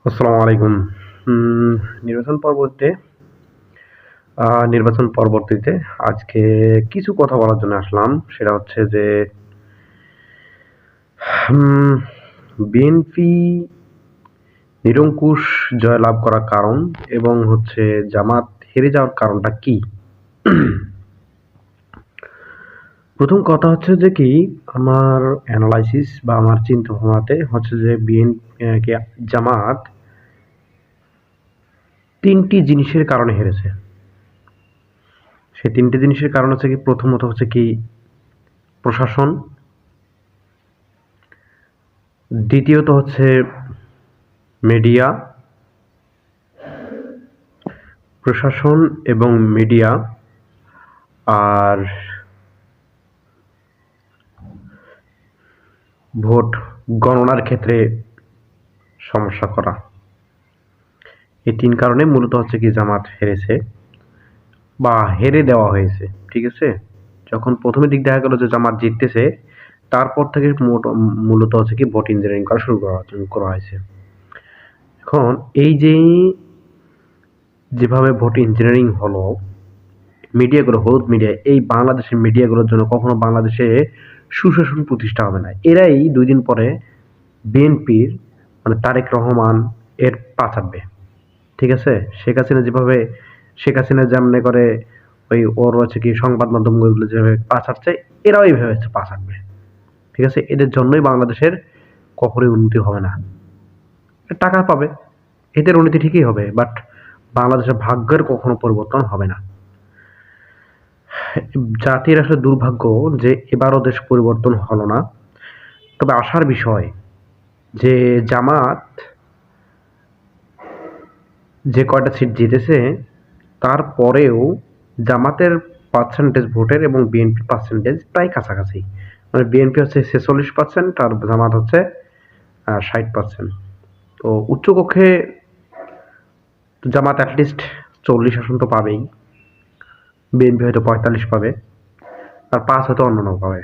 আসসালামু আলাইকুম। উম নির্বাচন পরবর্তীতে নির্বাচন পরবর্তীতে আজকে কিছু কথা বলার জন্য আসলাম। সেটা হচ্ছে যে উম বিএনপি নিরঙ্কুশ জয়লাভ করার কারণ এবং হচ্ছে জামাত হেরে যাওয়ার কারণটা কি? প্রথম কথা হচ্ছে যে কি আমার এনালাইসিস বা আমার চিন্তাভাবনাতে হচ্ছে যে জামাত ৩ টি জিনিসের কারণে হেরেছে। সেই ৩ টে জিনিসের কারণ হচ্ছে কি প্রথমত হচ্ছে কি প্রশাসন, দ্বিতীয়ত হচ্ছে মিডিয়া, প্রশাসন এবং মিডিয়া আর ভোট গণনার ক্ষেত্রে সমস্যা করা। এই ৩ কারণে মূলত হচ্ছে কি জামাত হেরেছে বা হেরে দেওয়া হয়েছে। ঠিক আছে? যখন ১ম এর দিক দেখা গেল যে জামাত জিততেছে, তারপর থেকে মূলত হচ্ছে কি ভোট ইঞ্জিনিয়ারিং করা শুরু করা হয়েছে। এখন এই যে যেভাবে ভোট ইঞ্জিনিয়ারিং হলো, মিডিয়াগুলো হলুদ মিডিয়া এই বাংলাদেশের মিডিয়াগুলোর জন্য কখনো বাংলাদেশে সুশাসন প্রতিষ্ঠা হবে না। এরাই ২ দিন পরে বিএনপির মানে তারেক রহমান এর পা চাটবে। ঠিক আছে? শেখ হাসিনা যেমনি করে ওর হচ্ছে কি সংবাদ মাধ্যমগুলো যেভাবে পা চাটছে, এরাও এইভাবে হচ্ছে পা চাটবে। ঠিক আছে? এদের জন্যই বাংলাদেশের কখনোই উন্নতি হবে না। টাকা পাবে, এদের উন্নতি ঠিকই হবে। বাট বাংলাদেশের ভাগ্যের কখনো পরিবর্তন হবে না। জাতির আসলে দুর্ভাগ্য যে এবারও দেশ পরিবর্তন হলো না। তবে আশার বিষয় যে জামাত যে কয়টা সিট জিতেছে তারপরেও জামাতের পার্সেন্টেজ ভোটের এবং বিএনপির পার্সেন্টেজ প্রায় কাছাকাছি। মানে বিএনপি হচ্ছে ৪৬% আর জামাত হচ্ছে ৬০%। তো উচ্চকক্ষে জামাত অ্যাটলিস্ট ৪০ আসন তো পাবেই। বিএনপি হয়তো ৪৫ পাবে। আর ৫ হয়তো অন্যান্য পাবে।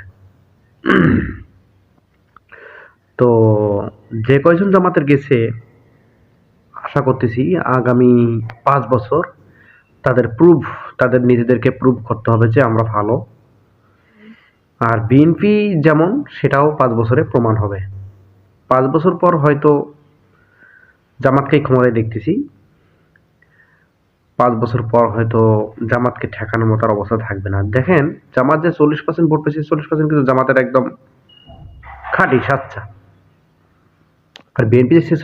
তো যে কয়জন জামাতের গেছে আশা করতেছি আগামী ৫ বছর তাদের তাদের নিজেদেরকে প্রুভ করতে হবে যে আমরা ভালো। আর বিএনপি যেমন সেটাও ৫ বছরে প্রমাণ হবে। ৫ বছর পর হয়তো জামাতকেই ক্ষমতায় দেখতেছি। ৫ বছর পর হয়তো জামাতকে ঠেকানোর মতো আর অবস্থা থাকবে না। দেখেন জামাত যে ৪০% ভোট পেয়েছে ৪০% কিন্তু জামাতের একদম খাঁটি সাচ্চা। আর বিএনপি যে ৪৬